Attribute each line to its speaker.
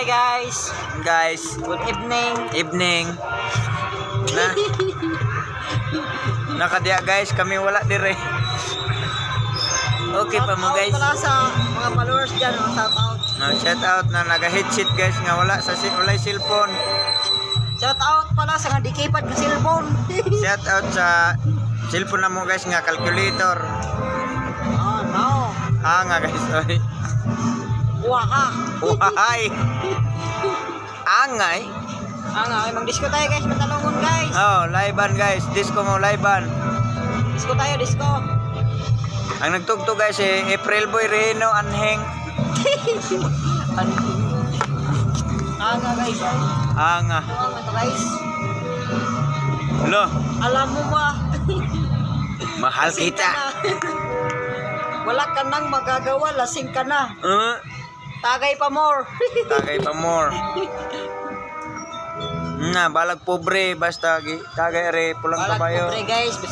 Speaker 1: Hi guys. Good evening.
Speaker 2: Nakadiya guys, kami wala dire. Okay pa mo guys.
Speaker 1: Shout out pala sa mga followers dyan. Shout out.
Speaker 2: Shout out na naga-headset guys nga wala sa walay cellphone.
Speaker 1: Shout out pala sa nga dikipad ng cellphone.
Speaker 2: Shout out sa cellphone na mo guys nga calculator.
Speaker 1: Oh no.
Speaker 2: Nga guys. Oy.
Speaker 1: Waka.
Speaker 2: Wahay. Angay.
Speaker 1: Mag-disco tayo guys. Matalungon guys.
Speaker 2: Oh, live-an guys. Disco mo live-an.
Speaker 1: Disco tayo, disco.
Speaker 2: Ang nagtugtog guys April Boy Reno Anheng.
Speaker 1: Guys.
Speaker 2: Anga.
Speaker 1: Ito guys.
Speaker 2: Lo,
Speaker 1: Alam mo ba?
Speaker 2: mahal
Speaker 1: Lasing
Speaker 2: kita.
Speaker 1: ka na. Wala ka nang magagawa. Lasing ka na. Tagay pa more.
Speaker 2: Tagay pa more. Balag pobre basta tagay re pulang
Speaker 1: Balag
Speaker 2: kabayo.
Speaker 1: pobre guys.